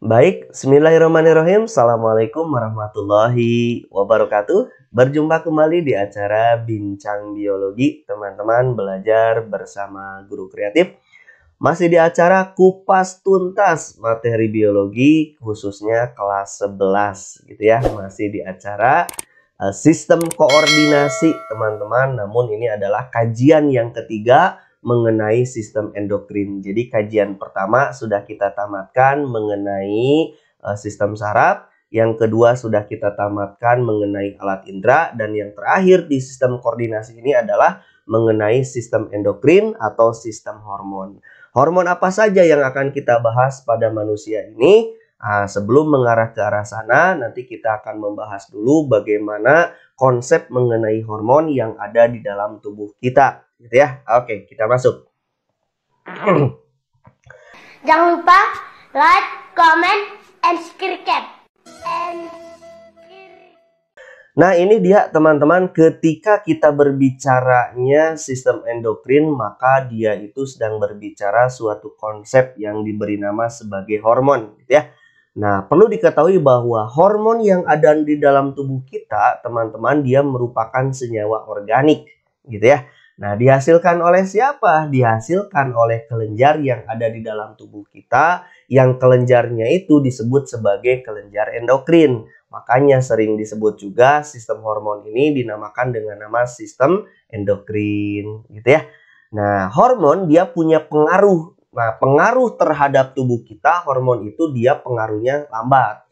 Baik, bismillahirrahmanirrahim. Assalamualaikum warahmatullahi wabarakatuh. Berjumpa kembali di acara Bincang Biologi, teman-teman belajar bersama guru kreatif. Masih di acara kupas tuntas materi biologi, khususnya kelas 11 gitu ya. Masih di acara sistem koordinasi, teman-teman. Namun ini adalah kajian yang ketiga mengenai sistem endokrin. Jadi kajian pertama sudah kita tamatkan mengenai sistem saraf, yang kedua sudah kita tamatkan mengenai alat indera, dan yang terakhir di sistem koordinasi ini adalah mengenai sistem endokrin atau sistem hormon. Hormon apa saja yang akan kita bahas pada manusia ini? Sebelum mengarah ke arah sana, nanti kita akan membahas dulu bagaimana konsep mengenai hormon yang ada di dalam tubuh kita, gitu ya. Oke, kita masuk. Jangan lupa like, comment, and subscribe. Nah, ini dia teman-teman, ketika kita berbicaranya sistem endokrin, maka dia itu sedang berbicara suatu konsep yang diberi nama sebagai hormon, gitu ya. Nah, perlu diketahui bahwa hormon yang ada di dalam tubuh kita, teman-teman, dia merupakan senyawa organik, gitu ya. Nah, dihasilkan oleh siapa? Dihasilkan oleh kelenjar yang ada di dalam tubuh kita, yang kelenjarnya itu disebut sebagai kelenjar endokrin. Makanya sering disebut juga sistem hormon ini dinamakan dengan nama sistem endokrin, gitu ya. Nah, hormon dia punya pengaruh. Nah, pengaruh terhadap tubuh kita, hormon itu dia pengaruhnya lambat.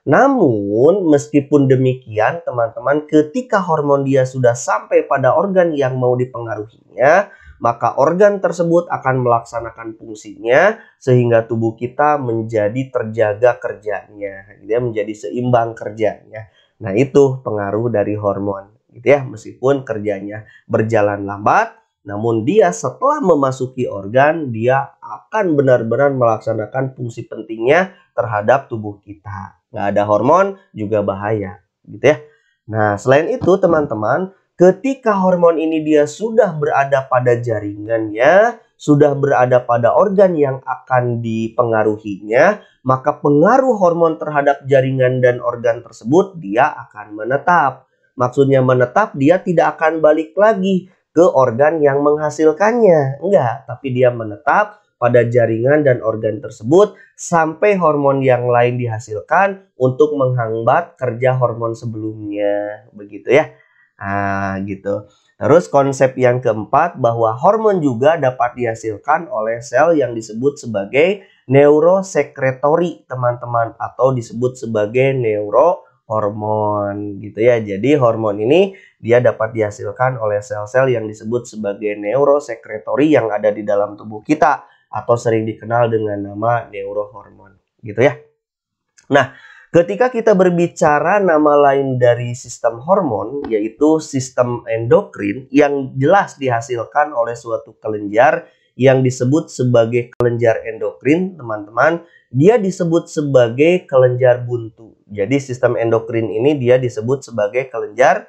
Namun, meskipun demikian, teman-teman, ketika hormon dia sudah sampai pada organ yang mau dipengaruhinya, maka organ tersebut akan melaksanakan fungsinya sehingga tubuh kita menjadi terjaga kerjanya, dia menjadi seimbang kerjanya. Nah, itu pengaruh dari hormon, gitu ya. Meskipun kerjanya berjalan lambat, namun dia setelah memasuki organ, dia akan benar-benar melaksanakan fungsi pentingnya terhadap tubuh kita. Nggak ada hormon juga bahaya, gitu ya. Nah, selain itu teman-teman, ketika hormon ini dia sudah berada pada jaringannya, sudah berada pada organ yang akan dipengaruhinya, maka pengaruh hormon terhadap jaringan dan organ tersebut dia akan menetap. Maksudnya menetap, dia tidak akan balik lagi ke organ yang menghasilkannya. Enggak, tapi dia menetap pada jaringan dan organ tersebut sampai hormon yang lain dihasilkan untuk menghambat kerja hormon sebelumnya. Begitu ya. Gitu. Terus konsep yang keempat, bahwa hormon juga dapat dihasilkan oleh sel yang disebut sebagai neurosekretori, teman-teman, atau disebut sebagai neurohormon, gitu ya. Jadi hormon ini dia dapat dihasilkan oleh sel-sel yang disebut sebagai neurosekretori yang ada di dalam tubuh kita, atau sering dikenal dengan nama neurohormon, gitu ya. Nah, ketika kita berbicara nama lain dari sistem hormon, yaitu sistem endokrin, yang jelas dihasilkan oleh suatu kelenjar yang disebut sebagai kelenjar endokrin, teman-teman, dia disebut sebagai kelenjar buntu. Jadi sistem endokrin ini dia disebut sebagai kelenjar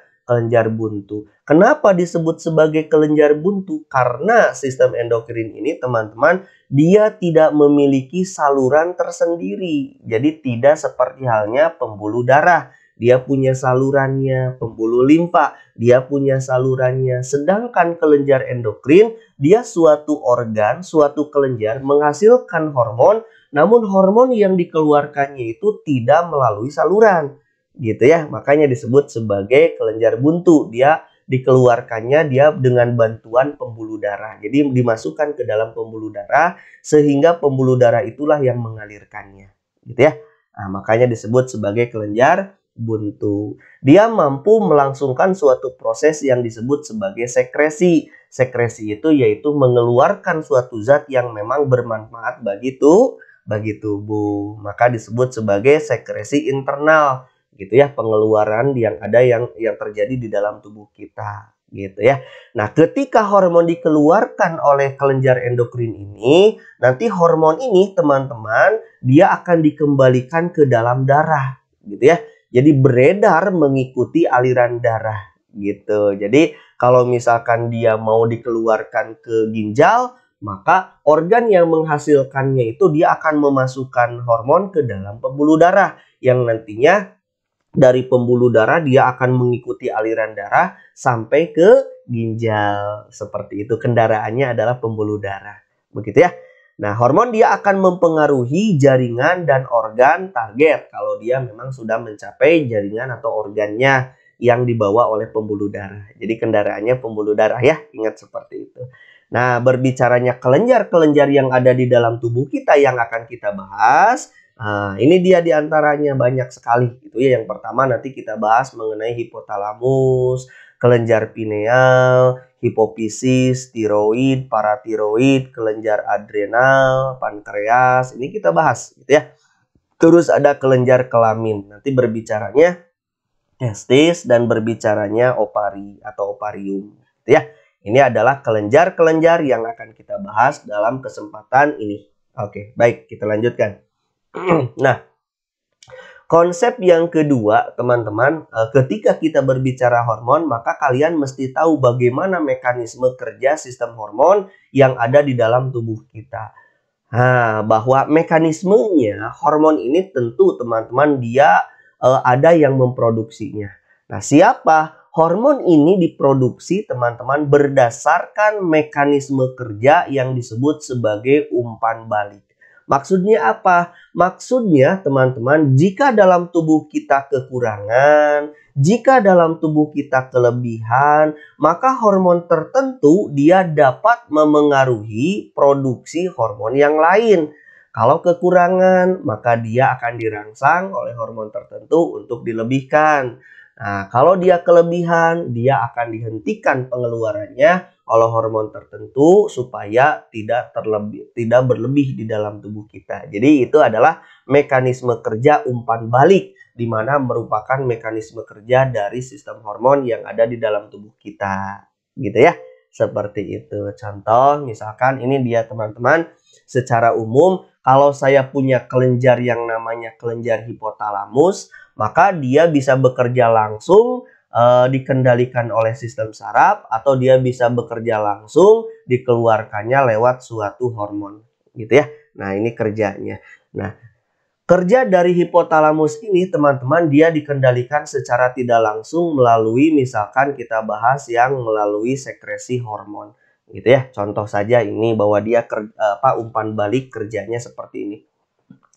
buntu. Kenapa disebut sebagai kelenjar buntu? Karena sistem endokrin ini, teman-teman, dia tidak memiliki saluran tersendiri. Jadi tidak seperti halnya pembuluh darah. Dia punya salurannya, pembuluh limfa, dia punya salurannya. Sedangkan kelenjar endokrin, dia suatu organ, suatu kelenjar menghasilkan hormon, namun hormon yang dikeluarkannya itu tidak melalui saluran. Gitu ya, makanya disebut sebagai kelenjar buntu. Dia dikeluarkannya dia dengan bantuan pembuluh darah. Jadi dimasukkan ke dalam pembuluh darah sehingga pembuluh darah itulah yang mengalirkannya, gitu ya. Nah, makanya disebut sebagai kelenjar buntu. Dia mampu melangsungkan suatu proses yang disebut sebagai sekresi. Sekresi itu yaitu mengeluarkan suatu zat yang memang bermanfaat bagi tubuh. Maka disebut sebagai sekresi internal, gitu ya, pengeluaran yang ada yang terjadi di dalam tubuh kita, gitu ya. Nah, ketika hormon dikeluarkan oleh kelenjar endokrin ini, nanti hormon ini, teman-teman, dia akan dikembalikan ke dalam darah, gitu ya. Jadi beredar mengikuti aliran darah, gitu. Jadi kalau misalkan dia mau dikeluarkan ke ginjal, maka organ yang menghasilkannya itu dia akan memasukkan hormon ke dalam pembuluh darah yang nantinya dari pembuluh darah dia akan mengikuti aliran darah sampai ke ginjal. Seperti itu, kendaraannya adalah pembuluh darah. Begitu ya. Nah, hormon dia akan mempengaruhi jaringan dan organ target kalau dia memang sudah mencapai jaringan atau organnya yang dibawa oleh pembuluh darah. Jadi kendaraannya pembuluh darah ya, ingat seperti itu. Nah, berbicaranya kelenjar-kelenjar yang ada di dalam tubuh kita yang akan kita bahas. Nah, ini dia diantaranya banyak sekali gitu ya. Yang pertama nanti kita bahas mengenai hipotalamus, kelenjar pineal, hipofisis, tiroid, paratiroid, kelenjar adrenal, pankreas. Ini kita bahas gitu ya. Terus ada kelenjar kelamin. Nanti berbicaranya testis dan berbicaranya ovari atau ovarium gitu ya. Ini adalah kelenjar-kelenjar yang akan kita bahas dalam kesempatan ini. Oke, baik, kita lanjutkan. Nah, konsep yang kedua, teman-teman, ketika kita berbicara hormon, maka kalian mesti tahu bagaimana mekanisme kerja sistem hormon yang ada di dalam tubuh kita. Nah, bahwa mekanismenya hormon ini tentu teman-teman dia ada yang memproduksinya. Nah, siapa? Hormon ini diproduksi teman-teman berdasarkan mekanisme kerja yang disebut sebagai umpan balik. Maksudnya apa? Maksudnya teman-teman, jika dalam tubuh kita kekurangan, jika dalam tubuh kita kelebihan, maka hormon tertentu dia dapat memengaruhi produksi hormon yang lain. Kalau kekurangan, maka dia akan dirangsang oleh hormon tertentu untuk dilebihkan. Nah, kalau dia kelebihan, dia akan dihentikan pengeluarannya oleh hormon tertentu supaya tidak berlebih di dalam tubuh kita. Jadi itu adalah mekanisme kerja umpan balik, di mana merupakan mekanisme kerja dari sistem hormon yang ada di dalam tubuh kita. Gitu ya, seperti itu. Contoh, misalkan ini dia teman-teman, secara umum kalau saya punya kelenjar yang namanya kelenjar hipotalamus, maka dia bisa bekerja langsung dikendalikan oleh sistem saraf atau dia bisa bekerja langsung dikeluarkannya lewat suatu hormon gitu ya. Nah, ini kerjanya. Nah, kerja dari hipotalamus ini teman-teman dia dikendalikan secara tidak langsung melalui misalkan kita bahas yang melalui sekresi hormon gitu ya. Contoh saja ini bahwa dia umpan balik kerjanya seperti ini.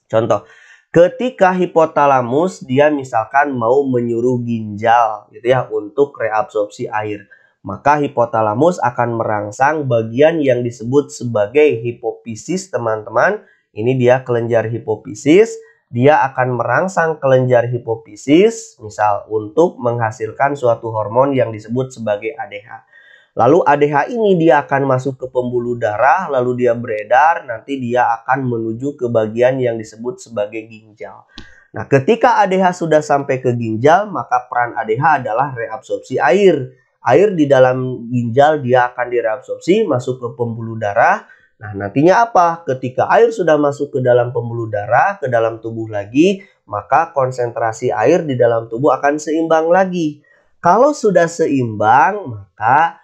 Contoh, ketika hipotalamus dia misalkan mau menyuruh ginjal gitu ya untuk reabsorpsi air, maka hipotalamus akan merangsang bagian yang disebut sebagai hipofisis teman-teman. Ini dia kelenjar hipofisis, dia akan merangsang kelenjar hipofisis misal untuk menghasilkan suatu hormon yang disebut sebagai ADH. Lalu ADH ini dia akan masuk ke pembuluh darah, lalu dia beredar, nanti dia akan menuju ke bagian yang disebut sebagai ginjal. Nah, ketika ADH sudah sampai ke ginjal, maka peran ADH adalah reabsorpsi air. Air di dalam ginjal dia akan direabsorpsi, masuk ke pembuluh darah. Nah, nantinya apa? Ketika air sudah masuk ke dalam pembuluh darah, ke dalam tubuh lagi, maka konsentrasi air di dalam tubuh akan seimbang lagi. Kalau sudah seimbang, maka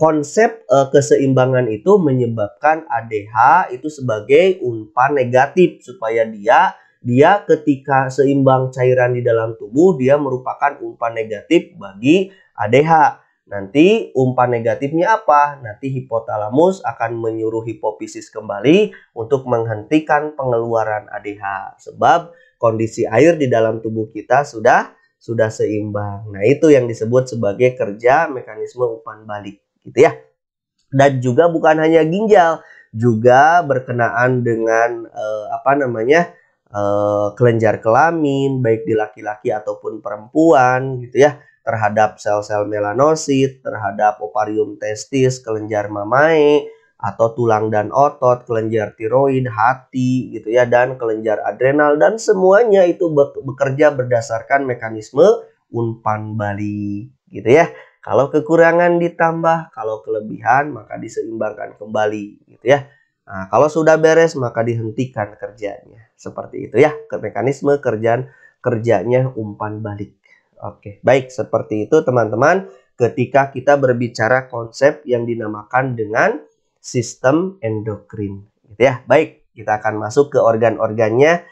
konsep keseimbangan itu menyebabkan ADH itu sebagai umpan negatif supaya dia ketika seimbang cairan di dalam tubuh dia merupakan umpan negatif bagi ADH. Nanti umpan negatifnya apa? Nanti hipotalamus akan menyuruh hipofisis kembali untuk menghentikan pengeluaran ADH sebab kondisi air di dalam tubuh kita sudah seimbang. Nah, itu yang disebut sebagai kerja mekanisme umpan balik gitu ya. Dan juga bukan hanya ginjal, juga berkenaan dengan kelenjar kelamin baik di laki-laki ataupun perempuan gitu ya, terhadap sel-sel melanosit, terhadap ovarium, testis, kelenjar mamae atau tulang dan otot, kelenjar tiroid, hati gitu ya, dan kelenjar adrenal, dan semuanya itu bekerja berdasarkan mekanisme umpan balik gitu ya. Kalau kekurangan ditambah, kalau kelebihan maka diseimbangkan kembali gitu ya. Nah, kalau sudah beres maka dihentikan kerjanya. Seperti itu ya, mekanisme kerjanya umpan balik. Oke, baik, seperti itu teman-teman ketika kita berbicara konsep yang dinamakan dengan sistem endokrin. Gitu ya. Baik, kita akan masuk ke organ-organnya.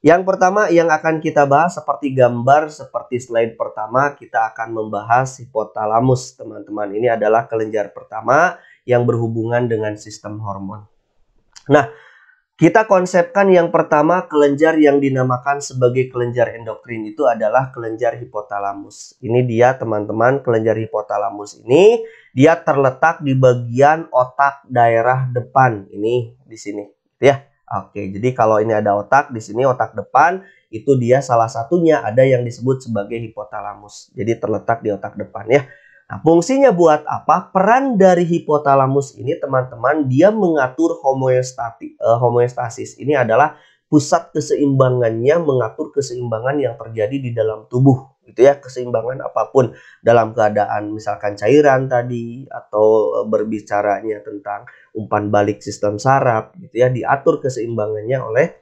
Yang pertama yang akan kita bahas seperti gambar, seperti slide pertama, kita akan membahas hipotalamus, teman-teman. Ini adalah kelenjar pertama yang berhubungan dengan sistem hormon. Nah, kita konsepkan yang pertama kelenjar yang dinamakan sebagai kelenjar endokrin itu adalah kelenjar hipotalamus. Ini dia teman-teman, kelenjar hipotalamus ini dia terletak di bagian otak daerah depan. Ini di sini, ya. Oke, jadi kalau ini ada otak, di sini otak depan, itu dia salah satunya ada yang disebut sebagai hipotalamus. Jadi terletak di otak depan ya. Nah, fungsinya buat apa? Peran dari hipotalamus ini teman-teman, dia mengatur homeostasis. Ini adalah pusat keseimbangannya, mengatur keseimbangan yang terjadi di dalam tubuh. Gitu ya, keseimbangan apapun dalam keadaan misalkan cairan tadi atau berbicaranya tentang umpan balik sistem saraf gitu ya, diatur keseimbangannya oleh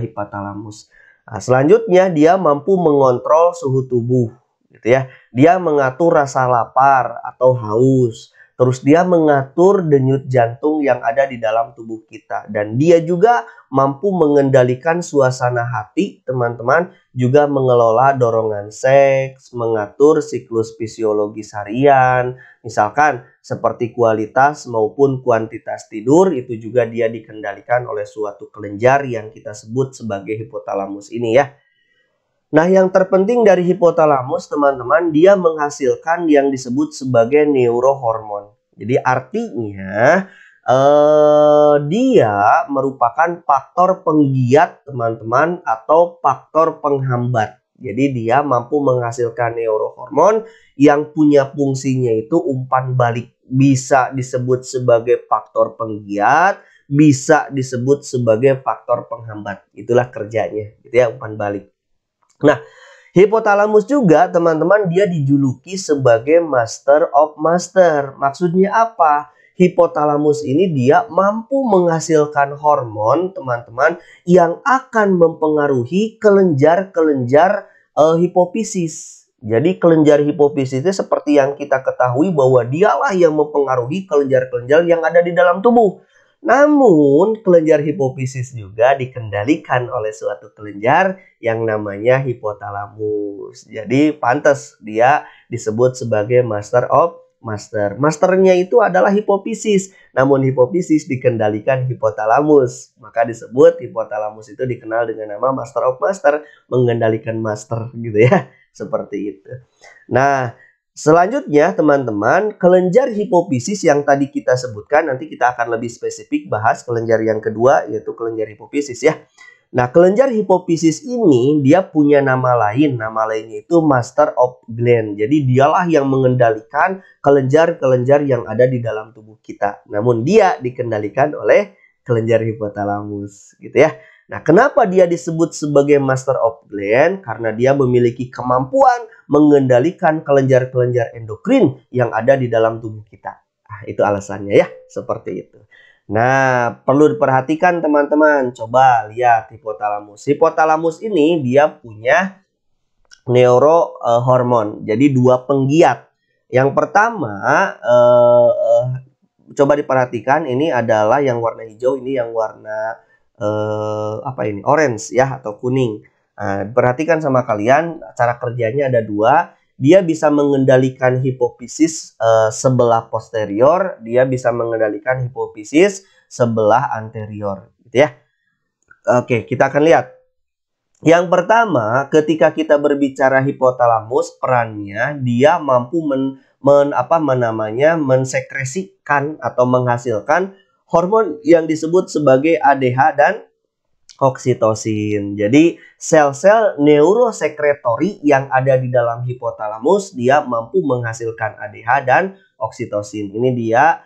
hipotalamus. Nah, selanjutnya dia mampu mengontrol suhu tubuh gitu ya. Dia mengatur rasa lapar atau haus. Terus dia mengatur denyut jantung yang ada di dalam tubuh kita. Dan dia juga mampu mengendalikan suasana hati, teman-teman. Juga mengelola dorongan seks, mengatur siklus fisiologis harian. Misalkan seperti kualitas maupun kuantitas tidur, itu juga dia dikendalikan oleh suatu kelenjar yang kita sebut sebagai hipotalamus ini ya. Nah, yang terpenting dari hipotalamus, teman-teman, dia menghasilkan yang disebut sebagai neurohormon. Jadi artinya dia merupakan faktor penggiat, teman-teman, atau faktor penghambat. Jadi dia mampu menghasilkan neurohormon yang punya fungsinya itu umpan balik. Bisa disebut sebagai faktor penggiat, bisa disebut sebagai faktor penghambat. Itulah kerjanya, gitu ya, umpan balik. Nah, hipotalamus juga teman-teman dia dijuluki sebagai master of master. Maksudnya apa? Hipotalamus ini dia mampu menghasilkan hormon teman-teman yang akan mempengaruhi kelenjar-kelenjar hipofisis. Jadi kelenjar hipofisis itu seperti yang kita ketahui bahwa dialah yang mempengaruhi kelenjar-kelenjar yang ada di dalam tubuh. Namun, kelenjar hipofisis juga dikendalikan oleh suatu kelenjar yang namanya hipotalamus. Jadi, pantas dia disebut sebagai master of master. Masternya itu adalah hipofisis. Namun, hipofisis dikendalikan hipotalamus. Maka disebut hipotalamus itu dikenal dengan nama master of master, mengendalikan master gitu ya. Seperti itu. Nah, selanjutnya teman-teman, kelenjar hipofisis yang tadi kita sebutkan, nanti kita akan lebih spesifik bahas kelenjar yang kedua yaitu kelenjar hipofisis ya. Nah, kelenjar hipofisis ini dia punya nama lain, nama lainnya itu master of gland. Jadi dialah yang mengendalikan kelenjar-kelenjar yang ada di dalam tubuh kita. Namun dia dikendalikan oleh kelenjar hipotalamus gitu ya. Nah, kenapa dia disebut sebagai master of gland? Karena dia memiliki kemampuan mengendalikan kelenjar-kelenjar endokrin yang ada di dalam tubuh kita. Nah, itu alasannya ya, seperti itu. Nah, perlu diperhatikan teman-teman. Coba lihat hipotalamus. Hipotalamus ini dia punya neurohormon. Jadi dua penggiat. Yang pertama, coba diperhatikan, ini adalah yang warna hijau, ini yang warna orange ya atau kuning. Nah, perhatikan sama kalian, cara kerjanya ada dua. Dia bisa mengendalikan hipofisis sebelah posterior, dia bisa mengendalikan hipofisis sebelah anterior, gitu ya. Oke, kita akan lihat. Yang pertama, ketika kita berbicara hipotalamus, perannya dia mampu mensekresikan atau menghasilkan hormon yang disebut sebagai ADH dan oksitosin. Jadi sel-sel neurosekretori yang ada di dalam hipotalamus dia mampu menghasilkan ADH dan oksitosin. Ini dia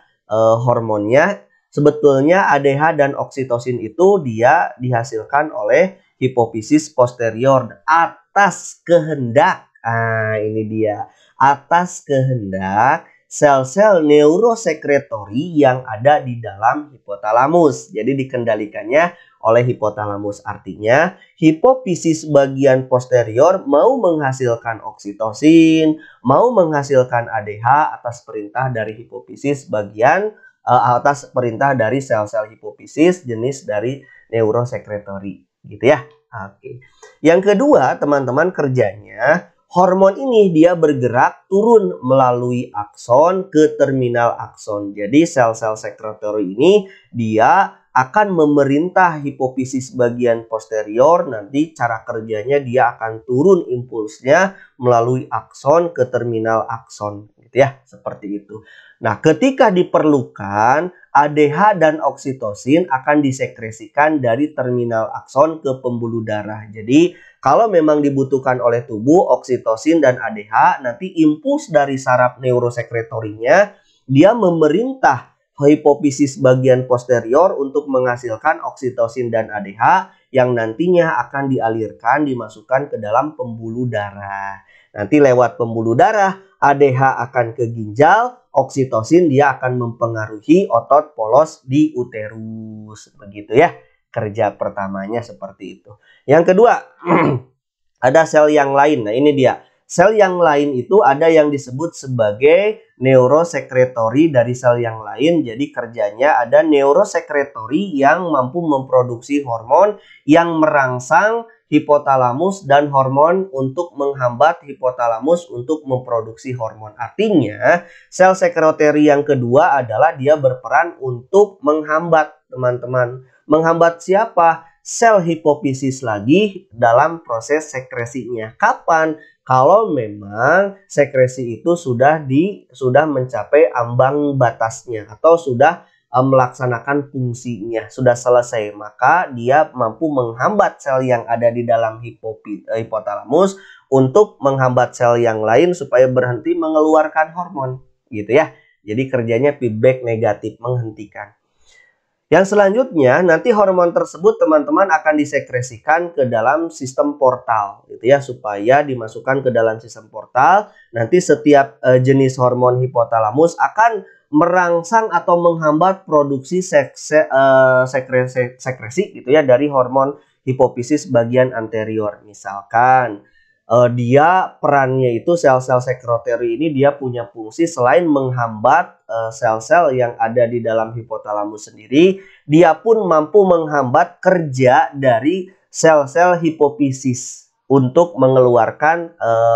hormonnya. Sebetulnya ADH dan oksitosin itu dia dihasilkan oleh hipofisis posterior atas kehendak. Ah, ini dia. Atas kehendak sel-sel neurosekretori yang ada di dalam hipotalamus. Jadi dikendalikannya oleh hipotalamus. Artinya hipofisis bagian posterior mau menghasilkan oksitosin, mau menghasilkan ADH atas perintah dari hipofisis bagian atas perintah dari sel-sel hipofisis jenis dari neurosekretori gitu ya. Oke. Yang kedua, teman-teman, kerjanya hormon ini dia bergerak turun melalui akson ke terminal akson. Jadi sel-sel sekretori ini dia akan memerintah hipofisis bagian posterior. Nanti cara kerjanya dia akan turun impulsnya melalui akson ke terminal akson gitu ya, seperti itu. Nah, ketika diperlukan, ADH dan oksitosin akan disekresikan dari terminal akson ke pembuluh darah. Jadi kalau memang dibutuhkan oleh tubuh oksitosin dan ADH, nanti impuls dari saraf neurosekretorinya dia memerintah hipofisis bagian posterior untuk menghasilkan oksitosin dan ADH yang nantinya akan dialirkan, dimasukkan ke dalam pembuluh darah. Nanti lewat pembuluh darah, ADH akan ke ginjal, oksitosin dia akan mempengaruhi otot polos di uterus. Begitu ya, kerja pertamanya seperti itu. Yang kedua, ada sel yang lain. Nah, ini dia. Sel yang lain itu ada yang disebut sebagai neurosekretori dari sel yang lain. Jadi kerjanya ada neurosekretori yang mampu memproduksi hormon yang merangsang hipotalamus dan hormon untuk menghambat hipotalamus untuk memproduksi hormon. Artinya, sel sekretori yang kedua adalah dia berperan untuk menghambat, teman-teman. Menghambat siapa? Sel hipofisis lagi dalam proses sekresinya. Kapan? Kalau memang sekresi itu sudah mencapai ambang batasnya atau sudah melaksanakan fungsinya, sudah selesai, maka dia mampu menghambat sel yang ada di dalam hipotalamus untuk menghambat sel yang lain supaya berhenti mengeluarkan hormon, gitu ya. Jadi kerjanya feedback negatif, menghentikan. Yang selanjutnya, nanti hormon tersebut teman-teman akan disekresikan ke dalam sistem portal gitu ya, supaya dimasukkan ke dalam sistem portal. Nanti setiap jenis hormon hipotalamus akan merangsang atau menghambat produksi sekresi gitu ya dari hormon hipofisis bagian anterior. Misalkan dia perannya itu sel-sel sekretori ini dia punya fungsi selain menghambat sel-sel yang ada di dalam hipotalamus sendiri, dia pun mampu menghambat kerja dari sel-sel hipofisis untuk mengeluarkan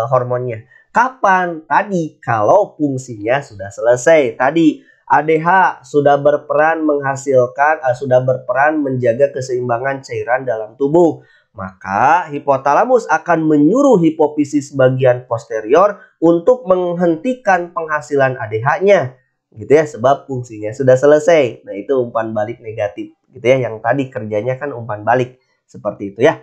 hormonnya. Kapan? Tadi kalau fungsinya sudah selesai. Tadi ADH sudah berperan menghasilkan, sudah berperan menjaga keseimbangan cairan dalam tubuh. Maka hipotalamus akan menyuruh hipofisis bagian posterior untuk menghentikan penghasilan ADH-nya. Gitu ya, sebab fungsinya sudah selesai. Nah, itu umpan balik negatif gitu ya, yang tadi kerjanya kan umpan balik seperti itu ya.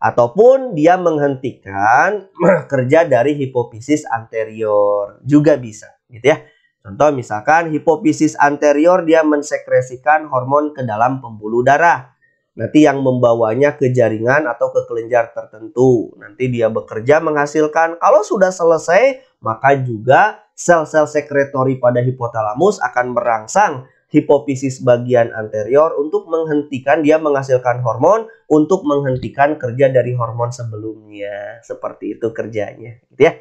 Ataupun dia menghentikan kerja dari hipofisis anterior juga bisa gitu ya. Contoh misalkan hipofisis anterior dia mensekresikan hormon ke dalam pembuluh darah. Nanti yang membawanya ke jaringan atau ke kelenjar tertentu. Nanti dia bekerja menghasilkan. Kalau sudah selesai, maka juga sel-sel sekretori pada hipotalamus akan merangsang hipofisis bagian anterior untuk menghentikan, dia menghasilkan hormon untuk menghentikan kerja dari hormon sebelumnya. Seperti itu kerjanya, gitu ya.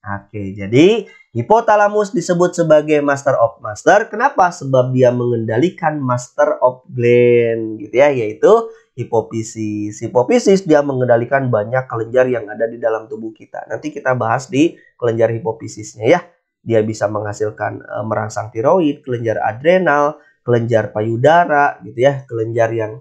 Oke, jadi hipotalamus disebut sebagai master of master. Kenapa? Sebab dia mengendalikan master of gland, gitu ya, yaitu hipofisis. Hipofisis dia mengendalikan banyak kelenjar yang ada di dalam tubuh kita. Nanti kita bahas di kelenjar hipofisisnya ya. Dia bisa menghasilkan merangsang tiroid, kelenjar adrenal, kelenjar payudara, gitu ya, kelenjar yang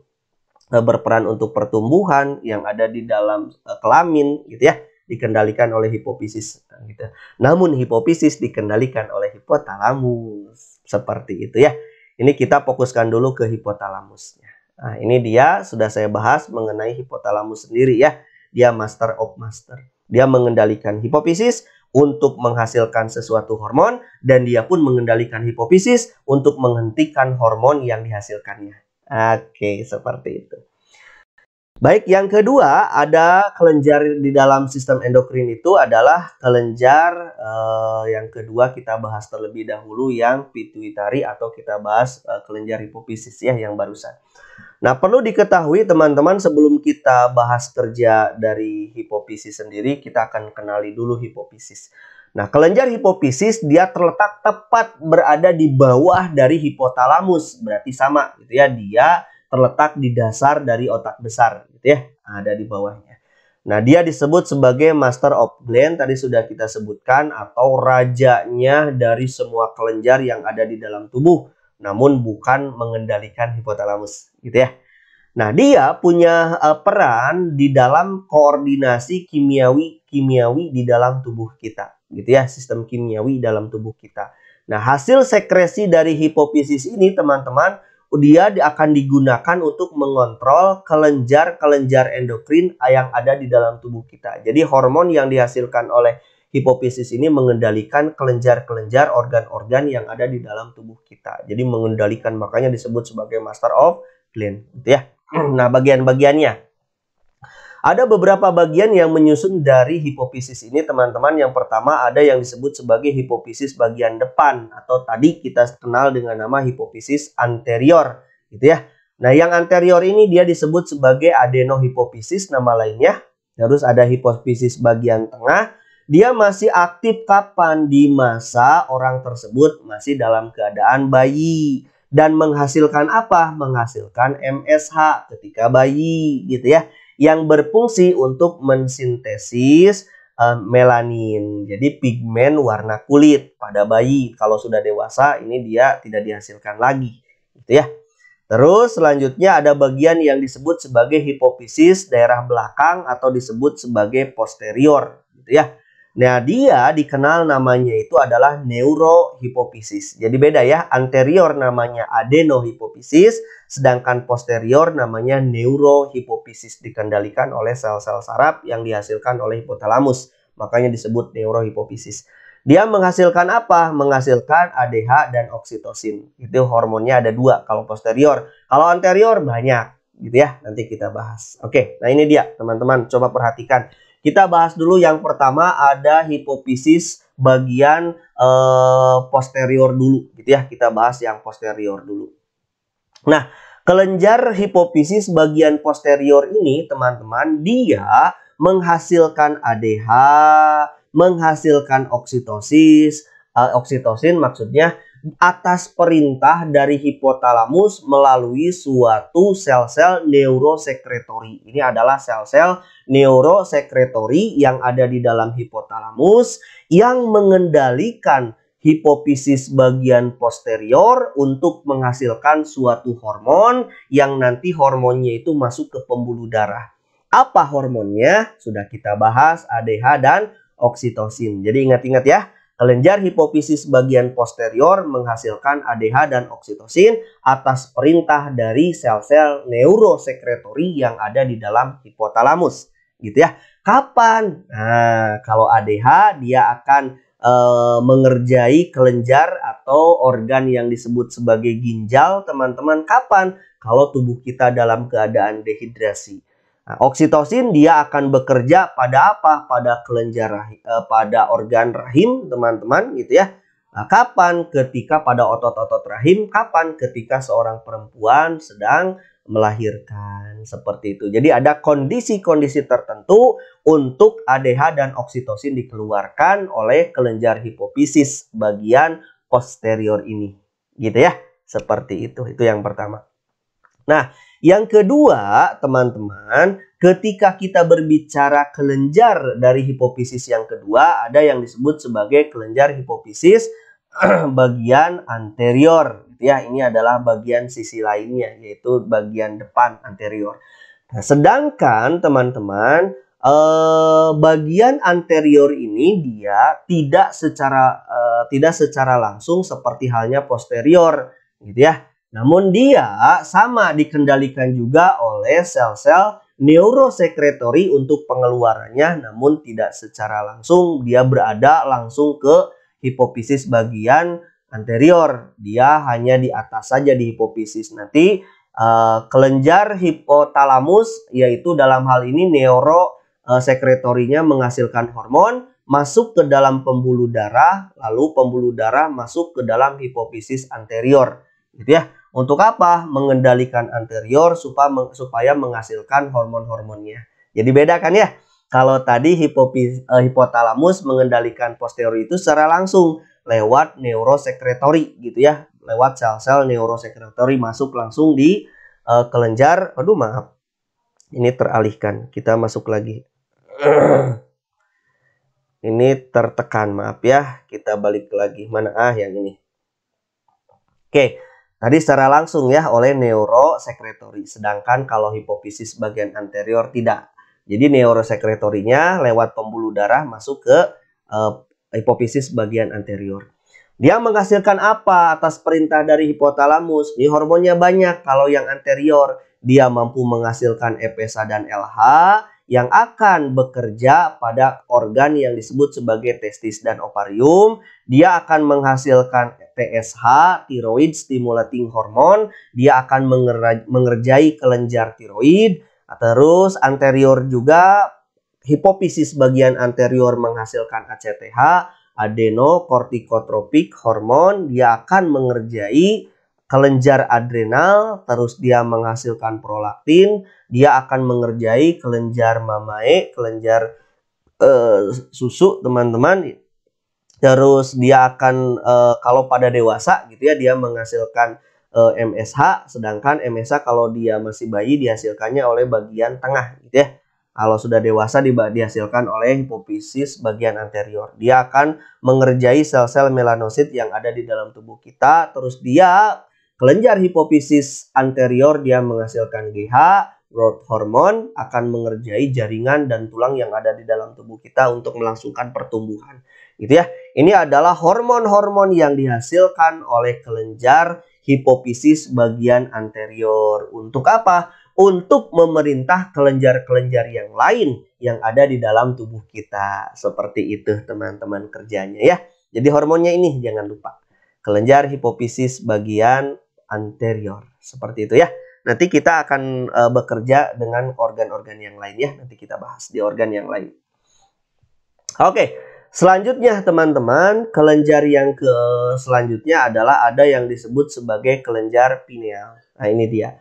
berperan untuk pertumbuhan yang ada di dalam kelamin, gitu ya, dikendalikan oleh hipofisis gitu. Namun hipofisis dikendalikan oleh hipotalamus. Seperti itu ya. Ini kita fokuskan dulu ke hipotalamusnya. Nah, ini dia sudah saya bahas mengenai hipotalamus sendiri ya. Dia master of master. Dia mengendalikan hipofisis untuk menghasilkan sesuatu hormon dan dia pun mengendalikan hipofisis untuk menghentikan hormon yang dihasilkannya. Oke, seperti itu. Baik, yang kedua ada kelenjar di dalam sistem endokrin itu adalah kelenjar yang kedua kita bahas terlebih dahulu yang pituitari atau kita bahas kelenjar hipofisis ya yang barusan. Nah, perlu diketahui teman-teman sebelum kita bahas kerja dari hipofisis sendiri, kita akan kenali dulu hipofisis. Nah, kelenjar hipofisis dia terletak tepat berada di bawah dari hipotalamus. Berarti sama gitu ya. Dia terletak di dasar dari otak besar gitu ya. Ada di bawahnya. Nah, dia disebut sebagai master of gland tadi sudah kita sebutkan, atau rajanya dari semua kelenjar yang ada di dalam tubuh. Namun bukan mengendalikan hipotalamus gitu ya. Nah, dia punya peran di dalam koordinasi kimiawi di dalam tubuh kita, gitu ya, sistem kimiawi dalam tubuh kita. Nah, hasil sekresi dari hipofisis ini, teman-teman, dia akan digunakan untuk mengontrol kelenjar-kelenjar endokrin yang ada di dalam tubuh kita. Jadi, hormon yang dihasilkan oleh hipofisis ini mengendalikan kelenjar-kelenjar organ-organ yang ada di dalam tubuh kita. Jadi, mengendalikan, makanya disebut sebagai master of gland, gitu ya. Nah, bagian-bagiannya. Ada beberapa bagian yang menyusun dari hipofisis ini, teman-teman. Yang pertama ada yang disebut sebagai hipofisis bagian depan, atau tadi kita kenal dengan nama hipofisis anterior, gitu ya. Nah, yang anterior ini dia disebut sebagai adenohipofisis, nama lainnya. Terus ada hipofisis bagian tengah. Dia masih aktif kapan? Di masa orang tersebut masih dalam keadaan bayi. Dan menghasilkan apa? Menghasilkan MSH ketika bayi gitu ya. Yang berfungsi untuk mensintesis melanin. Jadi pigmen warna kulit pada bayi. Kalau sudah dewasa ini dia tidak dihasilkan lagi gitu ya. Terus selanjutnya ada bagian yang disebut sebagai hipofisis daerah belakang atau disebut sebagai posterior gitu ya. Nah, dia dikenal namanya itu adalah neurohipofisis. Jadi beda ya, anterior namanya adenohipofisis, sedangkan posterior namanya neurohipofisis, dikendalikan oleh sel-sel saraf yang dihasilkan oleh hipotalamus. Makanya disebut neurohipofisis. Dia menghasilkan apa? Menghasilkan ADH dan oksitosin. Itu hormonnya ada dua kalau posterior. Kalau anterior banyak gitu ya, nanti kita bahas. Oke, nah ini dia teman-teman, coba perhatikan. Kita bahas dulu yang pertama, ada hipofisis bagian posterior dulu gitu ya. Kita bahas yang posterior dulu. Nah, kelenjar hipofisis bagian posterior ini, teman-teman, dia menghasilkan ADH, menghasilkan oksitosin maksudnya atas perintah dari hipotalamus melalui suatu sel-sel neurosekretori. Ini adalah sel-sel neurosekretori yang ada di dalam hipotalamus yang mengendalikan hipofisis bagian posterior untuk menghasilkan suatu hormon yang nanti hormonnya itu masuk ke pembuluh darah. Apa hormonnya? Sudah kita bahas, ADH dan oksitosin. Jadi ingat-ingat ya. Kelenjar hipofisis bagian posterior menghasilkan ADH dan oksitosin atas perintah dari sel-sel neurosekretori yang ada di dalam hipotalamus, gitu ya. Kapan? Nah, kalau ADH dia akan mengerjai kelenjar atau organ yang disebut sebagai ginjal, teman-teman. Kapan? Kalau tubuh kita dalam keadaan dehidrasi. Nah, oksitosin dia akan bekerja pada apa? Pada kelenjar pada organ rahim, teman-teman, gitu ya. Nah, kapan? Ketika pada otot-otot rahim. Kapan? Ketika seorang perempuan sedang melahirkan, seperti itu. Jadi ada kondisi-kondisi tertentu untuk ADH dan oksitosin dikeluarkan oleh kelenjar hipofisis bagian posterior ini, gitu ya. Seperti itu yang pertama. Nah, yang kedua, teman-teman, ketika kita berbicara kelenjar dari hipofisis yang kedua, ada yang disebut sebagai kelenjar hipofisis bagian anterior. Ya, ini adalah bagian sisi lainnya, yaitu bagian depan anterior. Nah, sedangkan teman-teman, bagian anterior ini dia tidak secara langsung seperti halnya posterior, gitu ya. Namun dia sama dikendalikan juga oleh sel-sel neurosekretori untuk pengeluarannya, namun tidak secara langsung dia berada langsung ke hipofisis bagian anterior. Dia hanya di atas saja di hipofisis. Nanti kelenjar hipotalamus, yaitu dalam hal ini neurosekretorinya menghasilkan hormon, masuk ke dalam pembuluh darah, lalu pembuluh darah masuk ke dalam hipofisis anterior, gitu ya. Untuk apa? Mengendalikan anterior supaya menghasilkan hormon-hormonnya. Jadi beda kan ya? Kalau tadi hipotalamus mengendalikan posterior itu secara langsung lewat neurosekretori gitu ya, lewat sel-sel neurosekretori masuk langsung di kelenjar. Aduh maaf, ini teralihkan, kita masuk lagi. Ini tertekan, maaf ya, kita balik lagi. Mana yang ini. Oke, tadi secara langsung ya oleh neurosekretori, sedangkan kalau hipofisis bagian anterior tidak. Jadi neurosekretorinya lewat pembuluh darah masuk ke hipofisis bagian anterior. Dia menghasilkan apa atas perintah dari hipotalamus? Ini hormonnya banyak. Kalau yang anterior dia mampu menghasilkan EPSA dan LH yang akan bekerja pada organ yang disebut sebagai testis dan ovarium. Dia akan menghasilkan TSH, thyroid stimulating hormone. Dia akan mengerjai kelenjar tiroid. Terus anterior juga hipofisis bagian anterior menghasilkan ACTH, adenokortikotropik hormon. Dia akan mengerjai kelenjar adrenal, terus dia menghasilkan prolaktin. Dia akan mengerjai kelenjar mamae, kelenjar susu teman-teman. Terus dia akan kalau pada dewasa gitu ya, dia menghasilkan MSH, sedangkan MSH kalau dia masih bayi dihasilkannya oleh bagian tengah gitu ya. Kalau sudah dewasa dihasilkan oleh hipofisis bagian anterior. Dia akan mengerjai sel-sel melanosit yang ada di dalam tubuh kita. Terus dia kelenjar hipofisis anterior dia menghasilkan GH, growth hormone, akan mengerjai jaringan dan tulang yang ada di dalam tubuh kita untuk melangsungkan pertumbuhan. Gitu ya. Ini adalah hormon-hormon yang dihasilkan oleh kelenjar hipofisis bagian anterior. Untuk apa? Untuk memerintah kelenjar-kelenjar yang lain yang ada di dalam tubuh kita. Seperti itu teman-teman kerjanya ya. Jadi hormonnya ini jangan lupa. Kelenjar hipofisis bagian anterior. Seperti itu ya. Nanti kita akan bekerja dengan organ-organ yang lain ya. Nanti kita bahas di organ yang lain. Oke. Selanjutnya teman-teman, kelenjar yang selanjutnya adalah ada yang disebut sebagai kelenjar pineal. Nah ini dia.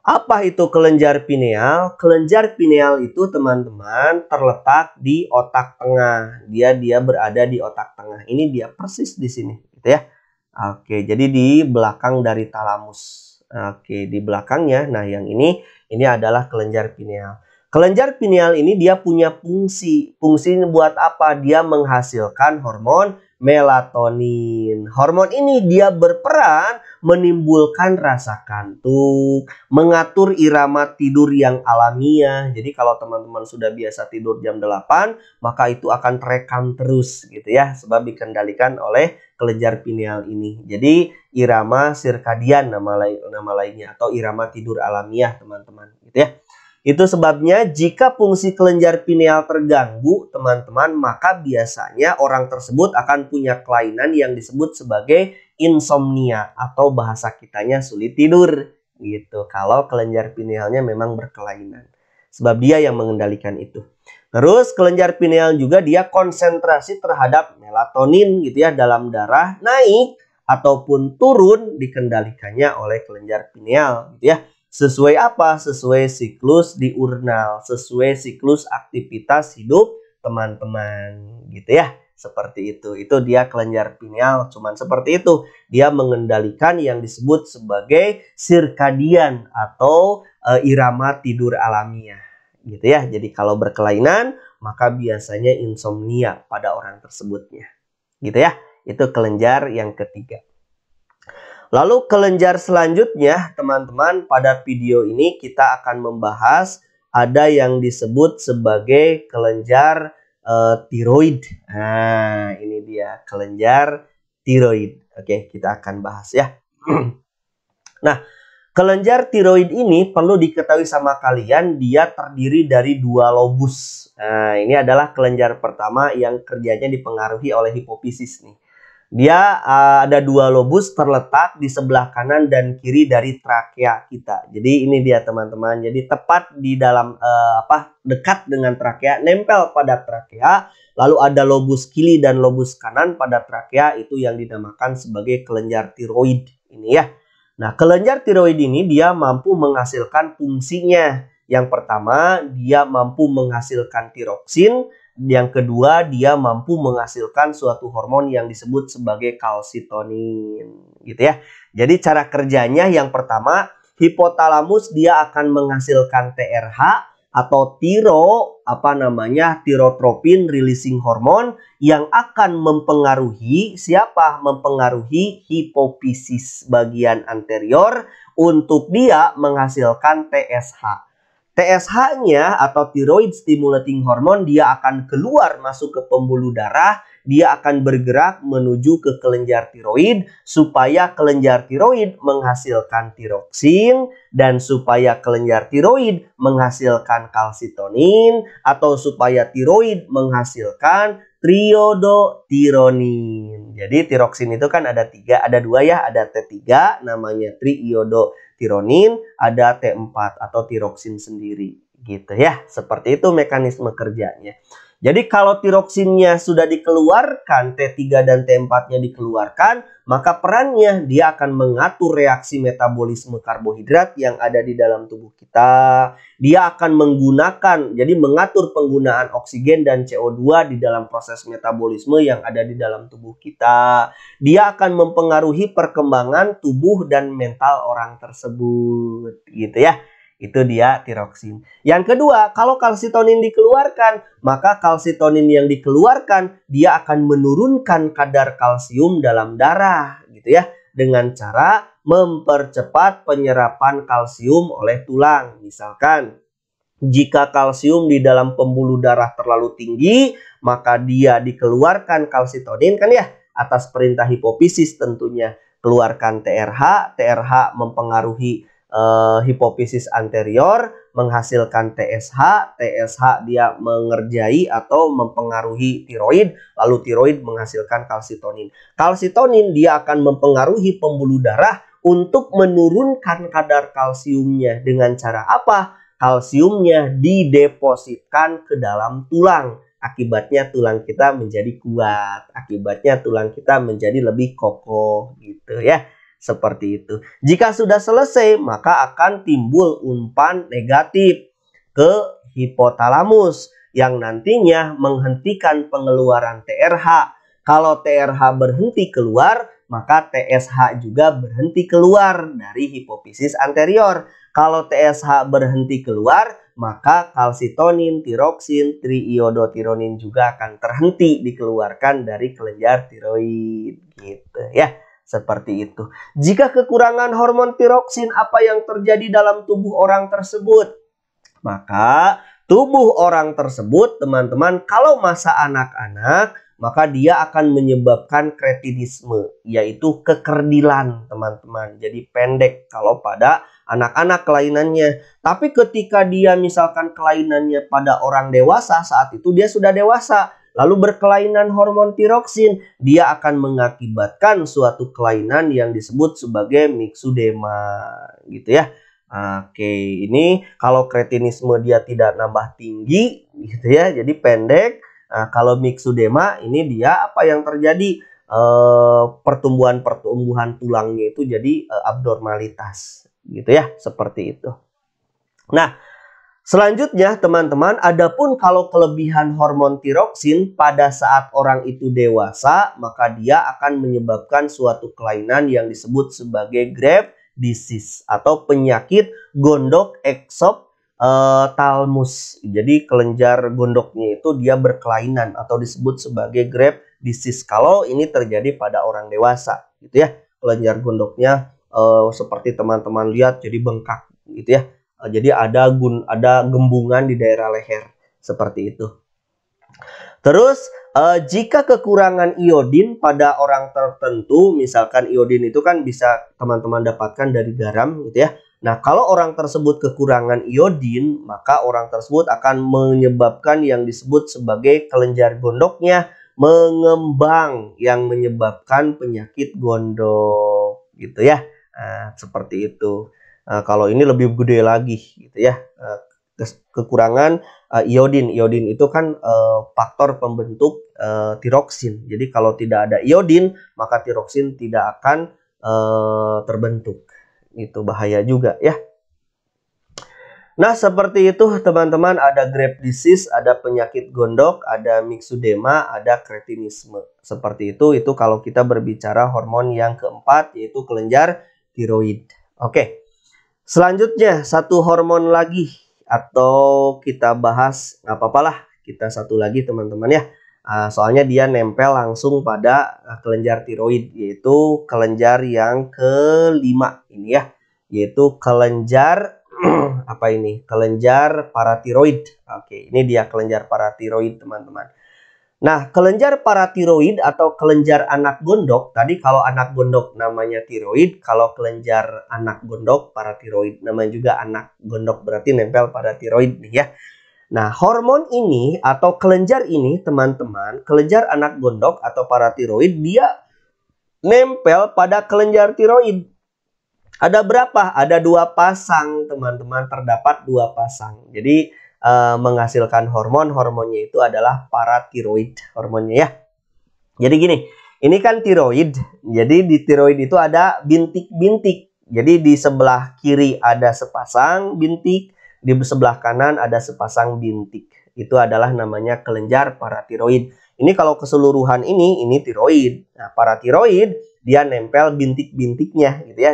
Apa itu kelenjar pineal? Kelenjar pineal itu teman-teman terletak di otak tengah. Dia berada di otak tengah. Ini dia persis di sini gitu ya. Oke, jadi di belakang dari talamus. Oke, di belakangnya. Nah yang ini adalah kelenjar pineal. Kelenjar pineal ini dia punya fungsi. Fungsinya buat apa? Dia menghasilkan hormon melatonin. Hormon ini dia berperan menimbulkan rasa kantuk, mengatur irama tidur yang alamiah. Jadi kalau teman-teman sudah biasa tidur jam 8, maka itu akan terekam terus gitu ya. Sebab dikendalikan oleh kelenjar pineal ini. Jadi irama sirkadian nama lainnya atau irama tidur alamiah teman-teman gitu ya. Itu sebabnya jika fungsi kelenjar pineal terganggu, teman-teman, maka biasanya orang tersebut akan punya kelainan yang disebut sebagai insomnia atau bahasa kitanya sulit tidur gitu. Kalau kelenjar pinealnya memang berkelainan. Sebab dia yang mengendalikan itu. Terus kelenjar pineal juga dia konsentrasi terhadap melatonin gitu ya dalam darah naik ataupun turun dikendalikannya oleh kelenjar pineal gitu ya. Sesuai apa? Sesuai siklus diurnal, sesuai siklus aktivitas hidup teman-teman gitu ya. Seperti itu. Itu dia kelenjar pineal, cuman seperti itu. Dia mengendalikan yang disebut sebagai sirkadian atau irama tidur alamiah gitu ya. Jadi kalau berkelainan maka biasanya insomnia pada orang tersebutnya. Gitu ya. Itu kelenjar yang ketiga. Lalu kelenjar selanjutnya teman-teman, pada video ini kita akan membahas ada yang disebut sebagai kelenjar tiroid. Nah ini dia kelenjar tiroid. Oke, kita akan bahas ya. Nah kelenjar tiroid ini perlu diketahui sama kalian, dia terdiri dari 2 lobus. Nah ini adalah kelenjar pertama yang kerjanya dipengaruhi oleh hipofisis nih. Dia ada 2 lobus terletak di sebelah kanan dan kiri dari trakea kita. Jadi ini dia teman-teman. Jadi tepat di dalam dekat dengan trakea, nempel pada trakea. Lalu ada lobus kiri dan lobus kanan pada trakea, itu yang dinamakan sebagai kelenjar tiroid ini ya. Nah, kelenjar tiroid ini dia mampu menghasilkan fungsinya. Yang pertama, dia mampu menghasilkan tiroksin. Yang kedua, dia mampu menghasilkan suatu hormon yang disebut sebagai kalsitonin, gitu ya. Jadi cara kerjanya yang pertama, hipotalamus dia akan menghasilkan TRH atau tirotropin releasing hormone yang akan mempengaruhi siapa? Mempengaruhi hipofisis bagian anterior untuk dia menghasilkan TSH. TSH-nya atau thyroid stimulating hormone dia akan keluar masuk ke pembuluh darah, dia akan bergerak menuju ke kelenjar tiroid supaya kelenjar tiroid menghasilkan tiroksin dan supaya kelenjar tiroid menghasilkan kalsitonin atau supaya tiroid menghasilkan triiodotironin. Jadi tiroksin itu kan ada dua ya, ada T3 namanya triiodotironin, ada T4 atau tiroksin sendiri gitu ya. Seperti itu mekanisme kerjanya. Jadi kalau tiroksinnya sudah dikeluarkan, T3 dan T4-nya dikeluarkan, maka perannya dia akan mengatur reaksi metabolisme karbohidrat yang ada di dalam tubuh kita. Dia akan mengatur penggunaan oksigen dan CO2 di dalam proses metabolisme yang ada di dalam tubuh kita. Dia akan mempengaruhi perkembangan tubuh dan mental orang tersebut, gitu ya. Itu dia tiroksin. Yang kedua, kalau kalsitonin dikeluarkan, maka kalsitonin yang dikeluarkan dia akan menurunkan kadar kalsium dalam darah, gitu ya, dengan cara mempercepat penyerapan kalsium oleh tulang. Misalkan, jika kalsium di dalam pembuluh darah terlalu tinggi, maka dia dikeluarkan kalsitonin kan ya, atas perintah hipofisis tentunya. Keluarkan TRH, TRH mempengaruhi hipofisis anterior, menghasilkan TSH, TSH dia mengerjai atau mempengaruhi tiroid, lalu tiroid menghasilkan kalsitonin. Kalsitonin dia akan mempengaruhi pembuluh darah untuk menurunkan kadar kalsiumnya. Dengan cara apa? Kalsiumnya didepositkan ke dalam tulang. Akibatnya tulang kita menjadi kuat, akibatnya tulang kita menjadi lebih kokoh gitu ya. Seperti itu. Jika sudah selesai, maka akan timbul umpan negatif ke hipotalamus yang nantinya menghentikan pengeluaran TRH. Kalau TRH berhenti keluar, maka TSH juga berhenti keluar dari hipofisis anterior. Kalau TSH berhenti keluar, maka kalsitonin, tiroksin, triiodotironin juga akan terhenti dikeluarkan dari kelenjar tiroid gitu ya. Seperti itu. Jika kekurangan hormon tiroksin, apa yang terjadi dalam tubuh orang tersebut? Maka tubuh orang tersebut, teman-teman, kalau masa anak-anak, maka dia akan menyebabkan kretinisme, yaitu kekerdilan, teman-teman. Jadi pendek kalau pada anak-anak kelainannya. Tapi ketika dia misalkan kelainannya pada orang dewasa, saat itu dia sudah dewasa, lalu berkelainan hormon tiroksin, dia akan mengakibatkan suatu kelainan yang disebut sebagai myxedema, gitu ya. Oke, ini kalau kretinisme dia tidak nambah tinggi, gitu ya, jadi pendek. Nah, kalau myxedema ini dia apa yang terjadi? Pertumbuhan tulangnya itu jadi abnormalitas, gitu ya, seperti itu. Nah, selanjutnya teman-teman, adapun kalau kelebihan hormon tiroksin pada saat orang itu dewasa, maka dia akan menyebabkan suatu kelainan yang disebut sebagai Graves' disease atau penyakit gondok exophthalmus. Jadi kelenjar gondoknya itu dia berkelainan atau disebut sebagai Graves' disease kalau ini terjadi pada orang dewasa, gitu ya. Kelenjar gondoknya seperti teman-teman lihat jadi bengkak, gitu ya. Jadi ada gembungan di daerah leher seperti itu. Terus jika kekurangan iodin pada orang tertentu, misalkan iodin itu kan bisa teman-teman dapatkan dari garam, gitu ya. Nah, kalau orang tersebut kekurangan iodin, maka orang tersebut akan menyebabkan yang disebut sebagai kelenjar gondoknya mengembang yang menyebabkan penyakit gondok, gitu ya. Nah, seperti itu. Kalau ini lebih gede lagi, gitu ya. Kekurangan iodin. Iodin itu kan faktor pembentuk tiroksin. Jadi kalau tidak ada iodin, maka tiroksin tidak akan terbentuk. Itu bahaya juga ya. Nah, seperti itu teman-teman, ada Graves' disease, ada penyakit gondok, ada myxedema, ada kretinisme. Seperti itu kalau kita berbicara hormon yang keempat, yaitu kelenjar tiroid. Oke. Selanjutnya satu hormon lagi, atau kita bahas nggak apa-apa lah, kita satu lagi teman-teman ya. Soalnya dia nempel langsung pada kelenjar tiroid, yaitu kelenjar yang kelima ini ya, yaitu kelenjar apa ini? Kelenjar paratiroid. Oke, ini dia kelenjar paratiroid teman-teman. Nah, kelenjar paratiroid atau kelenjar anak gondok, tadi kalau anak gondok namanya tiroid, kalau kelenjar anak gondok paratiroid, namanya juga anak gondok, berarti nempel pada tiroid nih ya. Nah, hormon ini atau kelenjar ini teman-teman, kelenjar anak gondok atau paratiroid, dia nempel pada kelenjar tiroid. Ada berapa? Ada 2 pasang teman-teman, terdapat 2 pasang. Jadi menghasilkan hormonnya itu adalah paratiroid hormonnya ya. Jadi gini, ini kan tiroid. Jadi di tiroid itu ada bintik-bintik. Jadi di sebelah kiri ada sepasang bintik, di sebelah kanan ada sepasang bintik. Itu adalah namanya kelenjar paratiroid. Ini kalau keseluruhan ini tiroid. Nah, paratiroid dia nempel bintik-bintiknya gitu ya.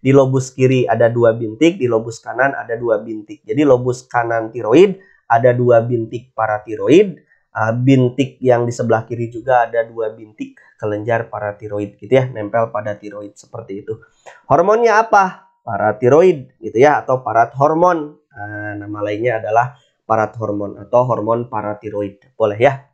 Di lobus kiri ada 2 bintik, di lobus kanan ada 2 bintik. Jadi lobus kanan tiroid ada 2 bintik paratiroid, bintik yang di sebelah kiri juga ada 2 bintik kelenjar paratiroid gitu ya, nempel pada tiroid seperti itu. Hormonnya apa? Paratiroid gitu ya, atau parathormon. Nama lainnya adalah parathormon atau hormon paratiroid. Boleh ya?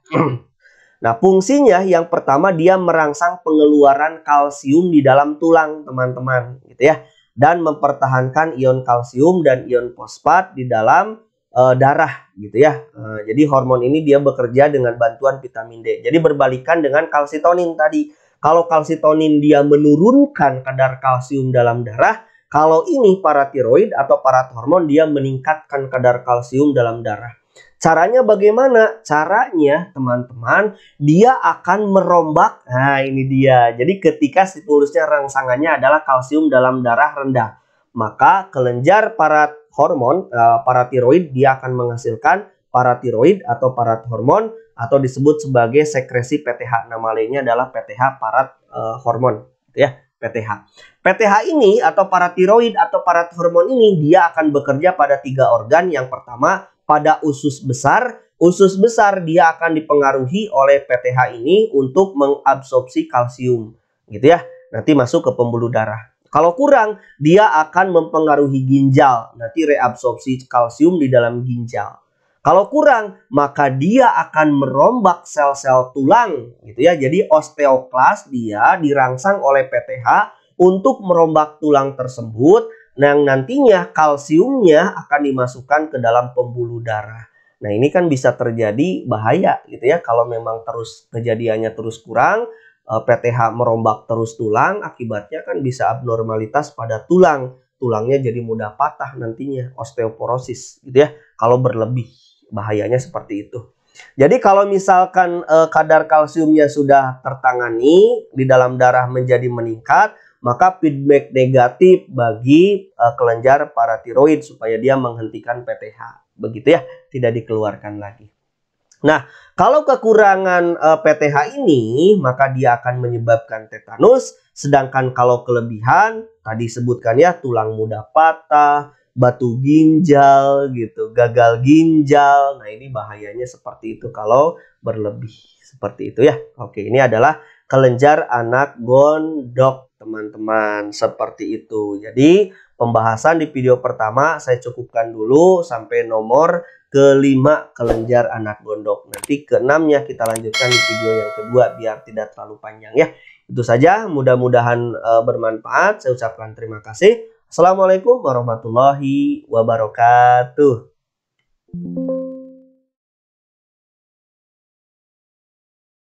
Nah, fungsinya yang pertama dia merangsang pengeluaran kalsium di dalam tulang, teman-teman, gitu ya. Dan mempertahankan ion kalsium dan ion fosfat di dalam darah, gitu ya. Jadi hormon ini dia bekerja dengan bantuan vitamin D. Jadi berbalikan dengan kalsitonin tadi. Kalau kalsitonin dia menurunkan kadar kalsium dalam darah, kalau ini paratiroid atau parathormon dia meningkatkan kadar kalsium dalam darah. Caranya bagaimana? Caranya teman-teman, dia akan merombak. Nah, ini dia. Jadi ketika stimulusnya rangsangannya adalah kalsium dalam darah rendah, maka kelenjar paratiroid dia akan menghasilkan paratiroid atau parathormon, atau disebut sebagai sekresi PTH. Nama lainnya adalah PTH parathormon, gitu ya. PTH. PTH ini atau paratiroid atau parathormon ini dia akan bekerja pada 3 organ. Yang pertama pada usus besar. Usus besar dia akan dipengaruhi oleh PTH ini untuk mengabsorpsi kalsium, gitu ya. Nanti masuk ke pembuluh darah. Kalau kurang, dia akan mempengaruhi ginjal. Nanti reabsorpsi kalsium di dalam ginjal. Kalau kurang, maka dia akan merombak sel-sel tulang, gitu ya. Jadi osteoklas dia dirangsang oleh PTH untuk merombak tulang tersebut, yang nantinya kalsiumnya akan dimasukkan ke dalam pembuluh darah. Nah, ini kan bisa terjadi bahaya gitu ya, kalau memang terus kejadiannya terus kurang, PTH merombak terus tulang, akibatnya kan bisa abnormalitas pada tulang. Tulangnya jadi mudah patah nantinya, osteoporosis gitu ya, kalau berlebih. Bahayanya seperti itu. Jadi kalau misalkan kadar kalsiumnya sudah tertangani, di dalam darah menjadi meningkat, maka feedback negatif bagi kelenjar paratiroid supaya dia menghentikan PTH. Begitu ya, tidak dikeluarkan lagi. Nah, kalau kekurangan PTH ini, maka dia akan menyebabkan tetanus. Sedangkan kalau kelebihan, tadi sebutkan ya, tulang mudah patah, batu ginjal gitu, gagal ginjal. Nah, ini bahayanya seperti itu kalau berlebih. Seperti itu ya. Oke, ini adalah kelenjar anak gondok, teman-teman. Seperti itu. Jadi, pembahasan di video pertama saya cukupkan dulu sampai nomor kelima, kelenjar anak gondok. Nanti keenamnya kita lanjutkan di video yang kedua biar tidak terlalu panjang ya. Itu saja, mudah-mudahan bermanfaat. Saya ucapkan terima kasih. Assalamualaikum warahmatullahi wabarakatuh.